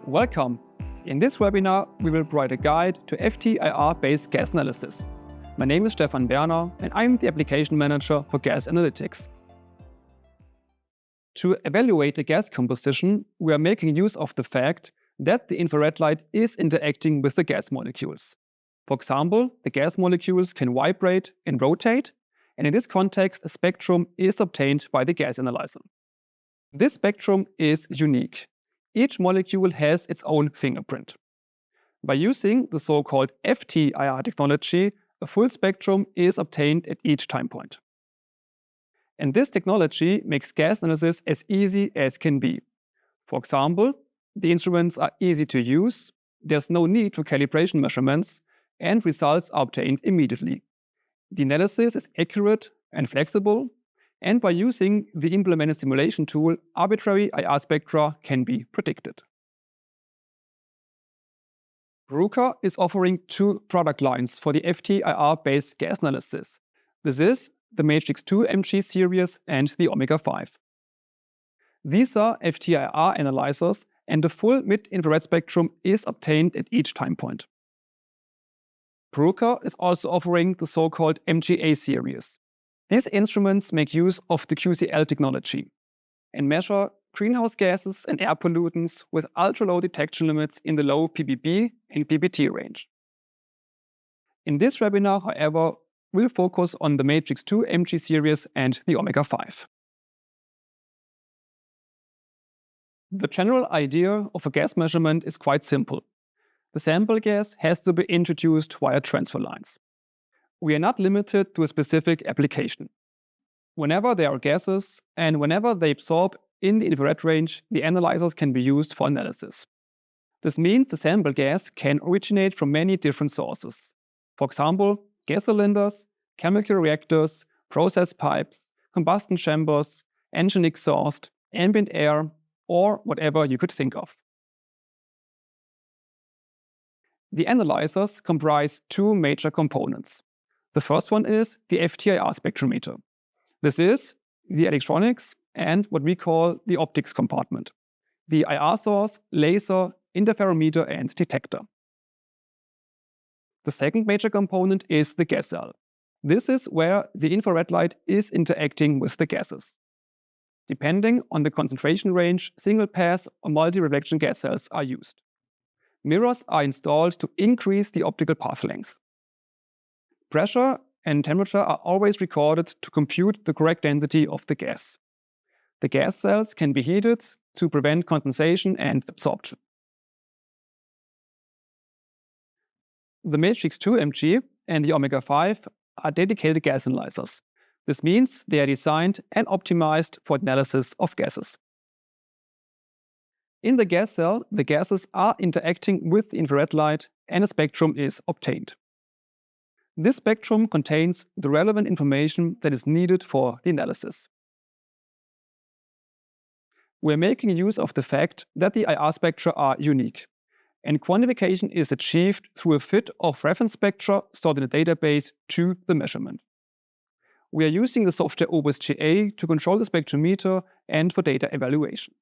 Welcome! In this webinar, we will provide a guide to FTIR-based gas analysis. My name is Stefan Werner, and I'm the Application Manager for Gas Analytics. To evaluate the gas composition, we are making use of the fact that the infrared light is interacting with the gas molecules. For example, the gas molecules can vibrate and rotate, and in this context, a spectrum is obtained by the gas analyzer. This spectrum is unique. Each molecule has its own fingerprint. By using the so-called FTIR technology, a full spectrum is obtained at each time point. And this technology makes gas analysis as easy as can be. For example, the instruments are easy to use, there's no need for calibration measurements, and results are obtained immediately. The analysis is accurate and flexible, and by using the implemented simulation tool, arbitrary IR spectra can be predicted. Bruker is offering two product lines for the FTIR-based gas analysis. This is the Matrix 2 MG series and the Omega 5. These are FTIR analyzers, and the full mid-infrared spectrum is obtained at each time point. Bruker is also offering the so-called MGA series. These instruments make use of the QCL technology and measure greenhouse gases and air pollutants with ultra-low detection limits in the low ppb and ppt range. In this webinar, however, we'll focus on the Matrix 2 MG series and the Omega 5. The general idea of a gas measurement is quite simple. The sample gas has to be introduced via transfer lines. We are not limited to a specific application. Whenever there are gases and whenever they absorb in the infrared range, the analyzers can be used for analysis. This means the sample gas can originate from many different sources. For example, gas cylinders, chemical reactors, process pipes, combustion chambers, engine exhaust, ambient air, or whatever you could think of. The analyzers comprise two major components. The first one is the FTIR spectrometer. This is the electronics and what we call the optics compartment. The IR source, laser, interferometer, and detector. The second major component is the gas cell. This is where the infrared light is interacting with the gases. Depending on the concentration range, single pass or multi-reflection gas cells are used. Mirrors are installed to increase the optical path length. Pressure and temperature are always recorded to compute the correct density of the gas. The gas cells can be heated to prevent condensation and absorption. The Matrix 2 MG and the Omega 5 are dedicated gas analyzers. This means they are designed and optimized for analysis of gases. In the gas cell, the gases are interacting with the infrared light and a spectrum is obtained. This spectrum contains the relevant information that is needed for the analysis. We are making use of the fact that the IR spectra are unique, and quantification is achieved through a fit of reference spectra stored in a database to the measurement. We are using the software OBUS-GA to control the spectrometer and for data evaluation.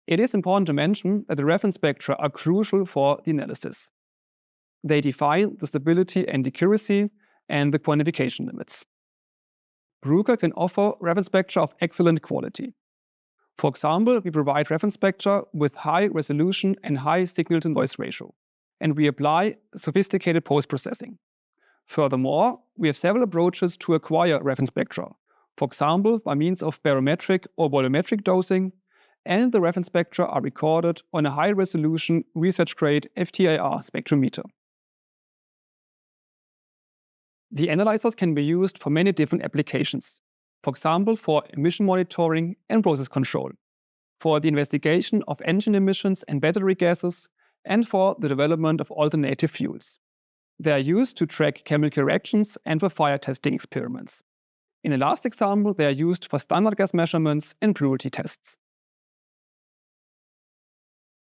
It is important to mention that the reference spectra are crucial for the analysis. They define the stability and accuracy and the quantification limits. Bruker can offer reference spectra of excellent quality. For example, we provide reference spectra with high resolution and high signal-to-noise ratio, and we apply sophisticated post-processing. Furthermore, we have several approaches to acquire reference spectra, for example, by means of barometric or volumetric dosing, and the reference spectra are recorded on a high-resolution research-grade FTIR spectrometer. The analyzers can be used for many different applications, for example, for emission monitoring and process control, for the investigation of engine emissions and battery gases, and for the development of alternative fuels. They are used to track chemical reactions and for fire testing experiments. In the last example, they are used for standard gas measurements and purity tests.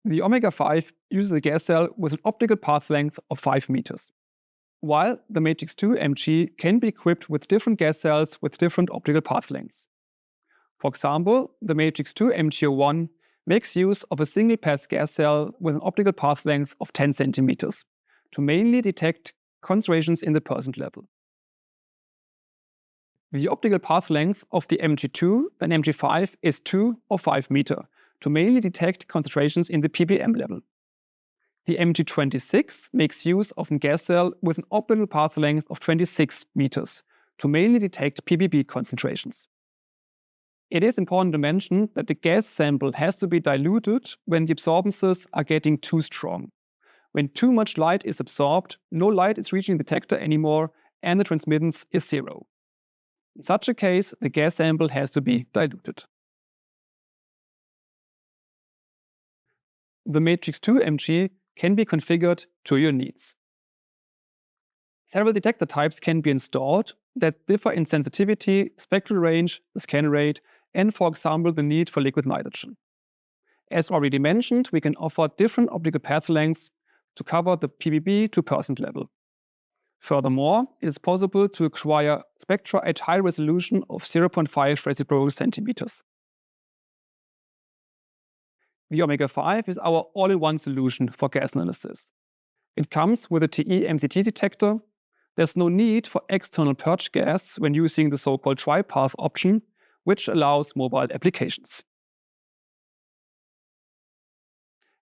The Omega 5 uses a gas cell with an optical path length of 5 meters. While the Matrix 2 MG can be equipped with different gas cells with different optical path lengths. For example, the matrix 2 MgO1 makes use of a single-pass gas cell with an optical path length of 10 centimeters to mainly detect concentrations in the percent level. The optical path length of the Mg2 and Mg5 is 2 or 5 meter to mainly detect concentrations in the ppm level. The Mg26 makes use of a gas cell with an optical path length of 26 meters to mainly detect ppb concentrations. It is important to mention that the gas sample has to be diluted when the absorbances are getting too strong. When too much light is absorbed, no light is reaching the detector anymore and the transmittance is 0. In such a case, the gas sample has to be diluted. The matrix 2 Mg can be configured to your needs. Several detector types can be installed that differ in sensitivity, spectral range, the scan rate, and, for example, the need for liquid nitrogen. As already mentioned, we can offer different optical path lengths to cover the ppb to percent level. Furthermore, it is possible to acquire spectra at high resolution of 0.5 reciprocal centimeters. The omega-5 is our all-in-one solution for gas analysis. It comes with a TE-MCT detector. There's no need for external purge gas when using the so-called tri-path option, which allows mobile applications.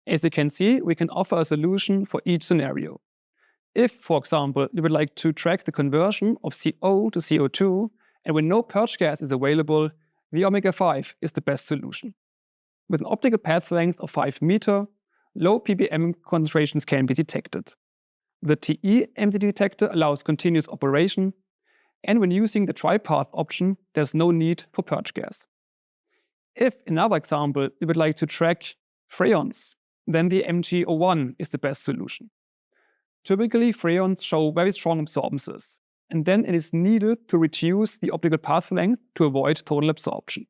As you can see, we can offer a solution for each scenario. If, for example, you would like to track the conversion of CO to CO2, and when no purge gas is available, the omega-5 is the best solution. With an optical path length of 5 meter, low ppm concentrations can be detected. The TE-MCT detector allows continuous operation, and when using the tri-path option, there's no need for purge gas. If, in another example, you would like to track freons, then the MgO1 is the best solution. Typically, freons show very strong absorbances, and then it is needed to reduce the optical path length to avoid total absorption.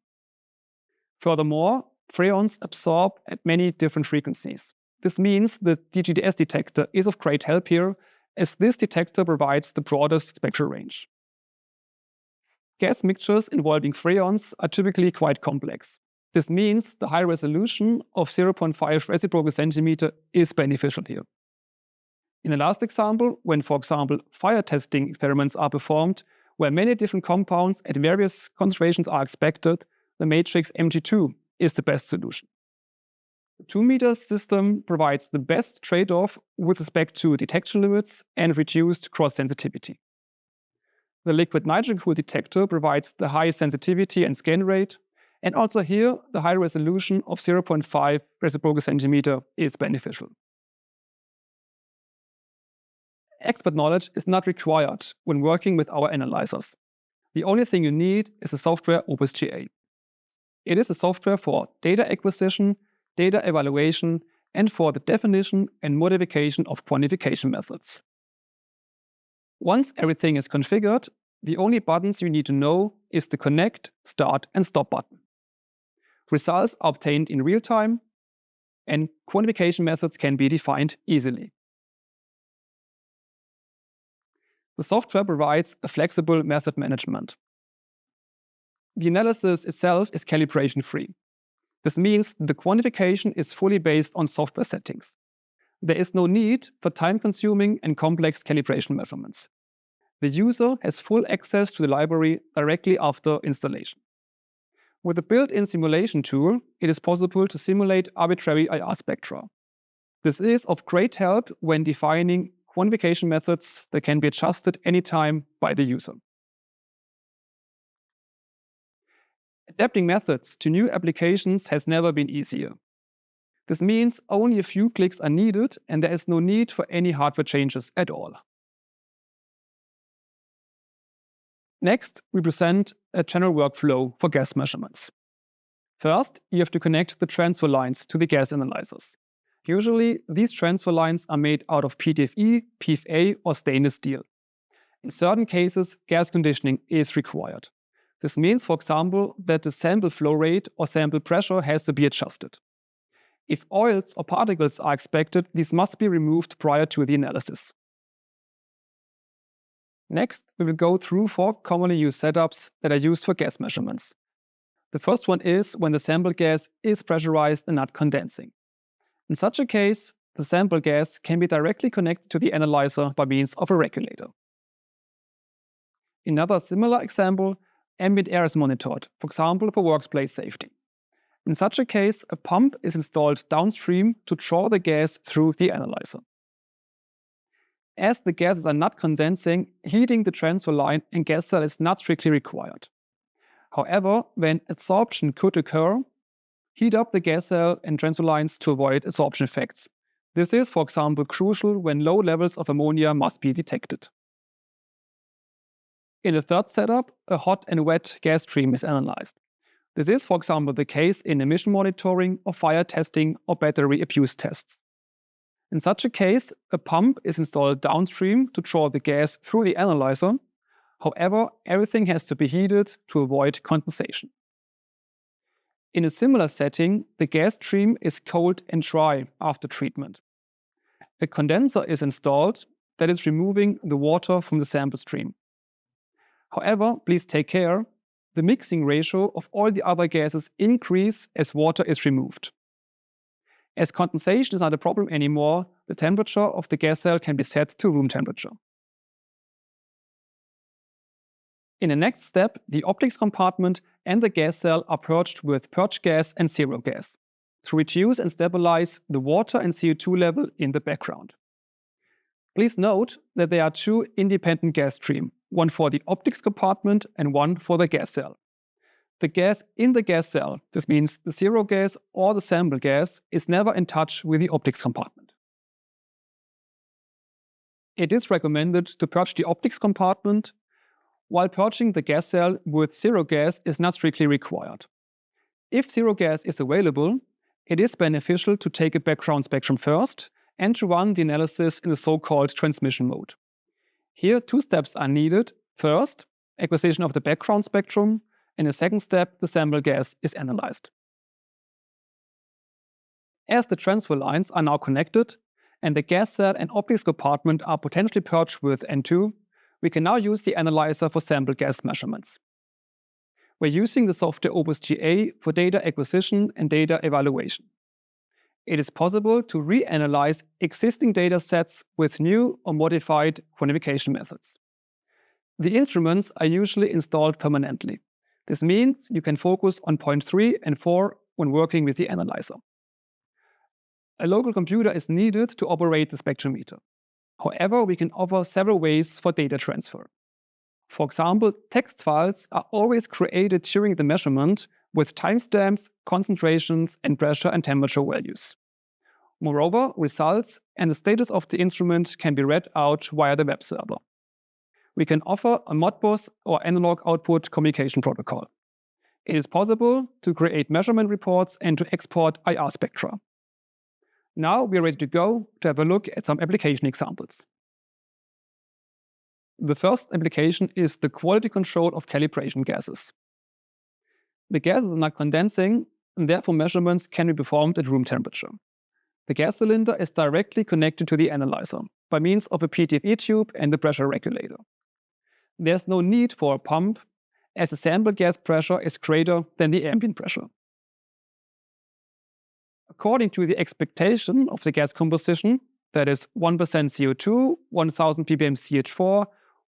Furthermore, freons absorb at many different frequencies. This means the DGDS detector is of great help here, as this detector provides the broadest spectral range. Gas mixtures involving freons are typically quite complex. This means the high resolution of 0.5 reciprocal centimeter is beneficial here. In the last example, when, for example, fire testing experiments are performed, where many different compounds at various concentrations are expected, the matrix Mg2 is the best solution. The 2-meter system provides the best trade-off with respect to detection limits and reduced cross-sensitivity. The liquid nitrogen-cooled detector provides the high sensitivity and scan rate, and also here the high resolution of 0.5 reciprocal centimeter is beneficial. Expert knowledge is not required when working with our analyzers. The only thing you need is the software OpusGA. It is a software for data acquisition, data evaluation, and for the definition and modification of quantification methods. Once everything is configured, the only buttons you need to know is the connect, start, and stop button. Results are obtained in real time, and quantification methods can be defined easily. The software provides a flexible method management. The analysis itself is calibration-free. This means the quantification is fully based on software settings. There is no need for time-consuming and complex calibration measurements. The user has full access to the library directly after installation. With the built-in simulation tool, it is possible to simulate arbitrary IR spectra. This is of great help when defining quantification methods that can be adjusted anytime by the user. Adapting methods to new applications has never been easier. This means only a few clicks are needed and there is no need for any hardware changes at all. Next, we present a general workflow for gas measurements. First, you have to connect the transfer lines to the gas analyzers. Usually, these transfer lines are made out of PTFE, PFA, or stainless steel. In certain cases, gas conditioning is required. This means, for example, that the sample flow rate or sample pressure has to be adjusted. If oils or particles are expected, these must be removed prior to the analysis. Next, we will go through 4 commonly used setups that are used for gas measurements. The first one is when the sample gas is pressurized and not condensing. In such a case, the sample gas can be directly connected to the analyzer by means of a regulator. In another similar example, ambient air is monitored, for example for workplace safety. In such a case, a pump is installed downstream to draw the gas through the analyzer. As the gases are not condensing, heating the transfer line and gas cell is not strictly required. However, when adsorption could occur, heat up the gas cell and transfer lines to avoid adsorption effects. This is, for example, crucial when low levels of ammonia must be detected. In the third setup, a hot and wet gas stream is analyzed. This is, for example, the case in emission monitoring or fire testing or battery abuse tests. In such a case, a pump is installed downstream to draw the gas through the analyzer. However, everything has to be heated to avoid condensation. In a similar setting, the gas stream is cold and dry after treatment. A condenser is installed that is removing the water from the sample stream. However, please take care, the mixing ratio of all the other gases increase as water is removed. As condensation is not a problem anymore, the temperature of the gas cell can be set to room temperature. In the next step, the optics compartment and the gas cell are purged with purge gas and zero gas to reduce and stabilize the water and CO2 level in the background. Please note that there are two independent gas streams, one for the optics compartment and one for the gas cell. The gas in the gas cell, this means the zero gas or the sample gas, is never in touch with the optics compartment. It is recommended to purge the optics compartment, while purging the gas cell with zero gas is not strictly required. If zero gas is available, it is beneficial to take a background spectrum first and to run the analysis in the so-called transmission mode. Here, two steps are needed. First, acquisition of the background spectrum, and the second step, the sample gas is analyzed. As the transfer lines are now connected and the gas cell and optics compartment are potentially purged with N2, we can now use the analyzer for sample gas measurements. We're using the software Opus GA for data acquisition and data evaluation. It is possible to reanalyze existing data sets with new or modified quantification methods. The instruments are usually installed permanently. This means you can focus on point 3 and 4 when working with the analyzer. A local computer is needed to operate the spectrometer. However, we can offer several ways for data transfer. For example, text files are always created during the measurement with timestamps, concentrations, and pressure and temperature values. Moreover, results and the status of the instrument can be read out via the web server. We can offer a Modbus or analog output communication protocol. It is possible to create measurement reports and to export IR spectra. Now we are ready to go to have a look at some application examples. The first application is the quality control of calibration gases. The gases are not condensing, and therefore measurements can be performed at room temperature. The gas cylinder is directly connected to the analyzer by means of a PTFE tube and the pressure regulator. There's no need for a pump, as the sample gas pressure is greater than the ambient pressure. According to the expectation of the gas composition, that is 1% CO2, 1000 ppm CH4,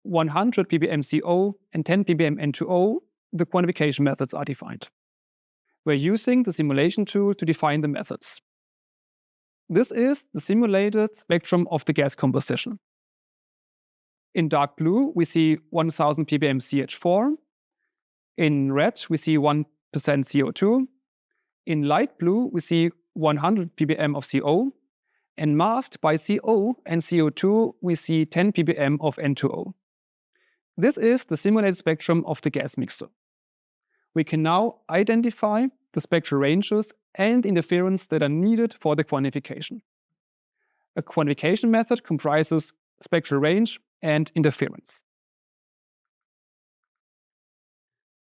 100 ppm CO, and 10 ppm N2O, the quantification methods are defined. We're using the simulation tool to define the methods. This is the simulated spectrum of the gas composition. In dark blue, we see 1000 ppm CH4. In red, we see 1% CO2. In light blue, we see 100 ppm of CO. And masked by CO and CO2, we see 10 ppm of N2O. This is the simulated spectrum of the gas mixture. We can now identify the spectral ranges and interference that are needed for the quantification. A quantification method comprises spectral range and interference.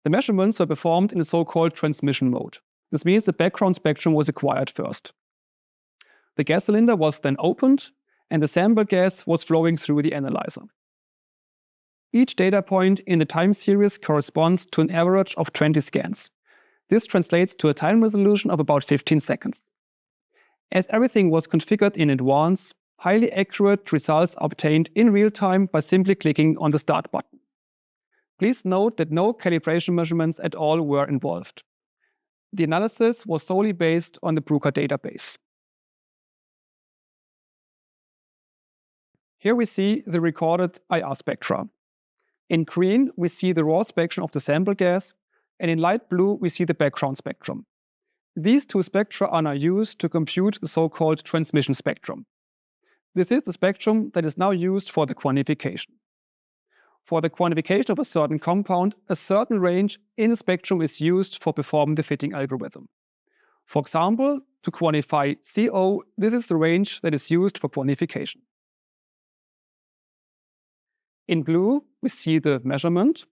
The measurements were performed in the so-called transmission mode. This means the background spectrum was acquired first. The gas cylinder was then opened, and the sample gas was flowing through the analyzer. Each data point in the time series corresponds to an average of 20 scans. This translates to a time resolution of about 15 seconds. As everything was configured in advance, highly accurate results are obtained in real time by simply clicking on the Start button. Please note that no calibration measurements at all were involved. The analysis was solely based on the Bruker database. Here we see the recorded IR spectra. In green, we see the raw spectrum of the sample gas, and in light blue, we see the background spectrum. These two spectra are now used to compute the so-called transmission spectrum. This is the spectrum that is now used for the quantification. For the quantification of a certain compound, a certain range in the spectrum is used for performing the fitting algorithm. For example, to quantify CO, this is the range that is used for quantification. In blue, we see the measurement,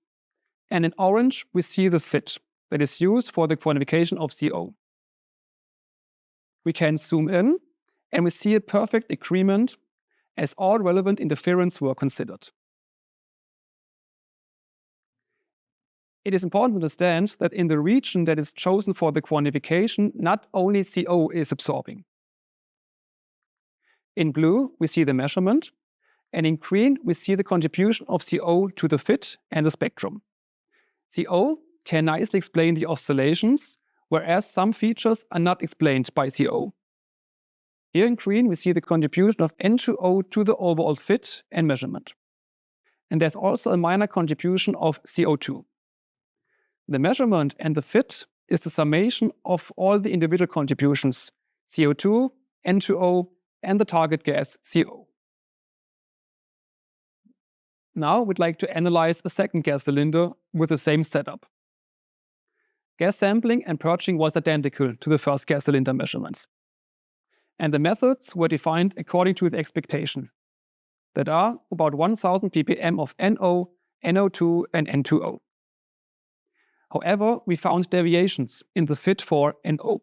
and in orange, we see the fit that is used for the quantification of CO. We can zoom in, and we see a perfect agreement as all relevant interference were considered. It is important to understand that in the region that is chosen for the quantification, not only CO is absorbing. In blue, we see the measurement, and in green, we see the contribution of CO to the fit and the spectrum. CO can nicely explain the oscillations, whereas some features are not explained by CO. Here in green, we see the contribution of N2O to the overall fit and measurement. And there's also a minor contribution of CO2. The measurement and the fit is the summation of all the individual contributions, CO2, N2O, and the target gas, CO. Now we'd like to analyze a second gas cylinder with the same setup. Gas sampling and purging was identical to the first gas cylinder measurements. And the methods were defined according to the expectation, that are about 1000 ppm of NO, NO2, and N2O. However, we found deviations in the fit for NO.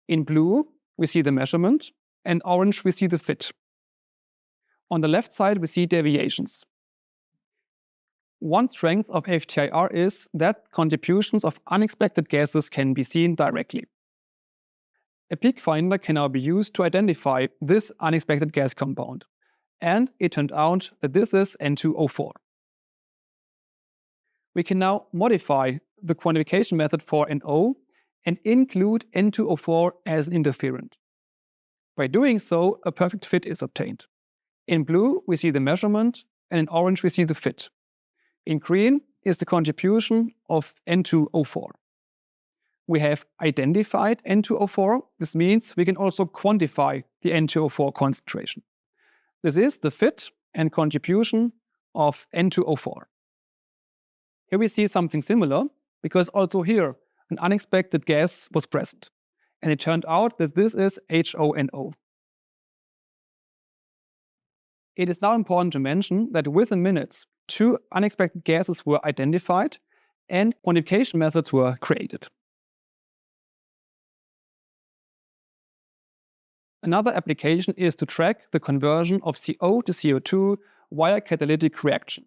In blue, we see the measurement, and orange, we see the fit. On the left side, we see deviations. One strength of FTIR is that contributions of unexpected gases can be seen directly. A peak finder can now be used to identify this unexpected gas compound, and it turned out that this is N2O4. We can now modify the quantification method for NO and include N2O4 as an interferent. By doing so, a perfect fit is obtained. In blue, we see the measurement, and in orange, we see the fit. In green is the contribution of N2O4. We have identified N2O4. This means we can also quantify the N2O4 concentration. This is the fit and contribution of N2O4. Here we see something similar, because also here an unexpected gas was present, and it turned out that this is HONO. It is now important to mention that within minutes, 2 unexpected gases were identified and quantification methods were created. Another application is to track the conversion of CO to CO2 via catalytic reaction.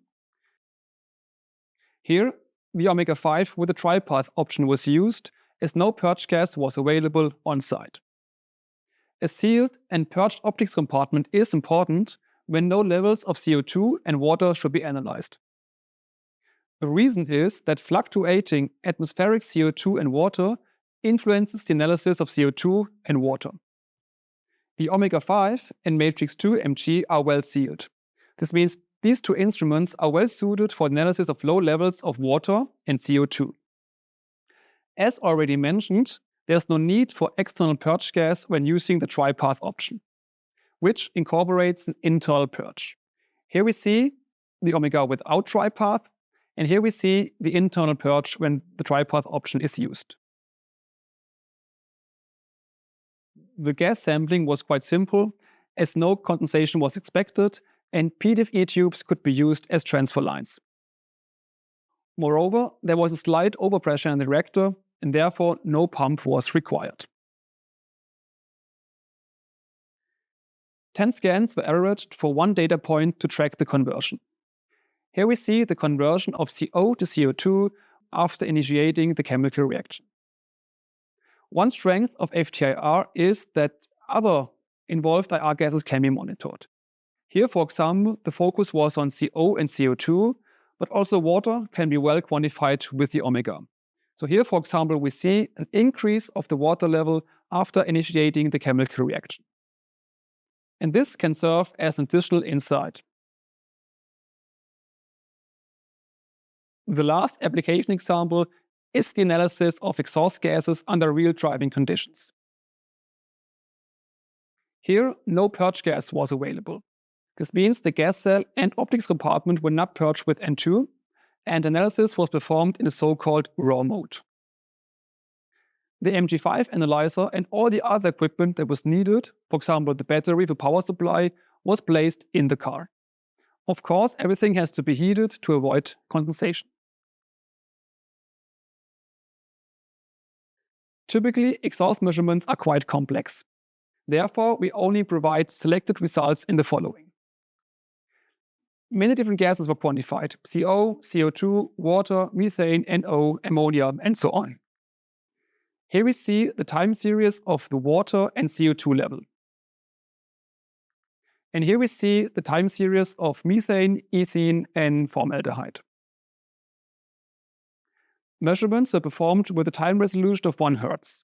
Here, the omega-5 with the tripath option was used, as no purge gas was available on site. A sealed and purged optics compartment is important when no levels of CO2 and water should be analyzed. The reason is that fluctuating atmospheric CO2 and water influences the analysis of CO2 and water. The omega-5 and matrix 2 Mg are well sealed. This means these two instruments are well suited for analysis of low levels of water and CO2. As already mentioned, there's no need for external purge gas when using the tripath option, which incorporates an internal purge. Here we see the omega without tripath, and here we see the internal purge when the tripath option is used. The gas sampling was quite simple, as no condensation was expected, and PDFE tubes could be used as transfer lines. Moreover, there was a slight overpressure in the reactor, and therefore no pump was required. 10 scans were averaged for one data point to track the conversion. Here we see the conversion of CO to CO2 after initiating the chemical reaction. One strength of FTIR is that other involved IR gases can be monitored. Here, for example, the focus was on CO and CO2, but also water can be well quantified with the omega. So here, for example, we see an increase of the water level after initiating the chemical reaction. And this can serve as an additional insight. The last application example is the analysis of exhaust gases under real driving conditions. Here, no purge gas was available. This means the gas cell and optics compartment were not purged with N2, and analysis was performed in a so-called raw mode. The MG5 analyzer and all the other equipment that was needed, for example the battery, the power supply, was placed in the car. Of course, everything has to be heated to avoid condensation. Typically, exhaust measurements are quite complex. Therefore, we only provide selected results in the following. Many different gases were quantified: CO, CO2, water, methane, NO, ammonia, and so on. Here we see the time series of the water and CO2 level. And here we see the time series of methane, ethene, and formaldehyde. Measurements were performed with a time resolution of 1 Hz.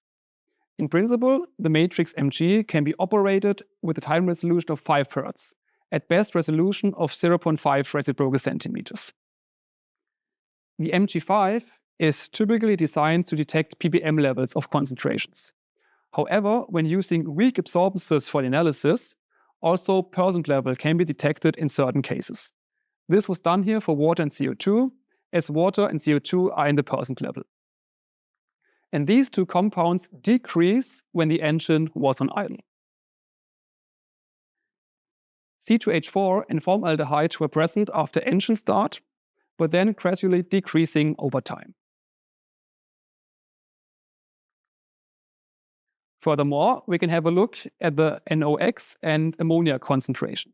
In principle, the matrix Mg can be operated with a time resolution of 5 Hz, at best resolution of 0.5 reciprocal centimeters. The MG5 is typically designed to detect ppm levels of concentrations. However, when using weak absorbances for the analysis, also percent level can be detected in certain cases. This was done here for water and CO2, as water and CO2 are in the percent level. And these two compounds decrease when the engine was on idle. C2H4 and formaldehyde were present after engine start, but then gradually decreasing over time. Furthermore, we can have a look at the NOx and ammonia concentration.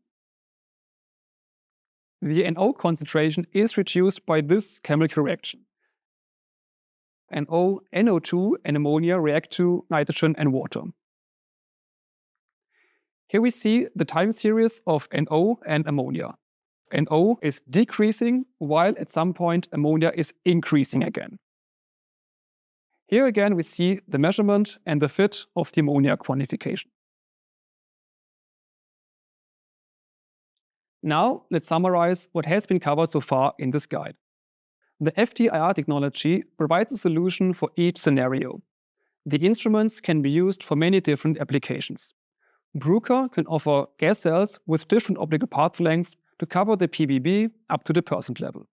The NO concentration is reduced by this chemical reaction. NO, NO2 and ammonia react to nitrogen and water. Here we see the time series of NO and ammonia. NO is decreasing, while at some point ammonia is increasing again. Here again we see the measurement and the fit of the ammonia quantification. Now let's summarize what has been covered so far in this guide. The FTIR technology provides a solution for each scenario. The instruments can be used for many different applications. Bruker can offer gas cells with different optical path lengths to cover the PVB up to the percent level.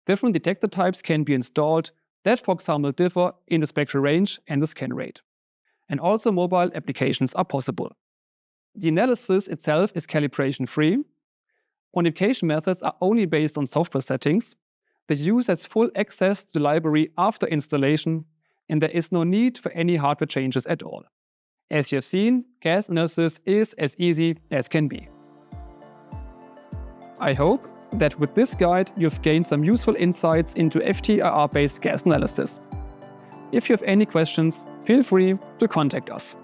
Different detector types can be installed that, for example, differ in the spectral range and the scan rate. And also mobile applications are possible. The analysis itself is calibration-free. Quantification methods are only based on software settings. The user has full access to the library after installation, and there is no need for any hardware changes at all. As you have seen, gas analysis is as easy as can be. I hope that with this guide you've gained some useful insights into FTIR-based gas analysis. If you have any questions, feel free to contact us.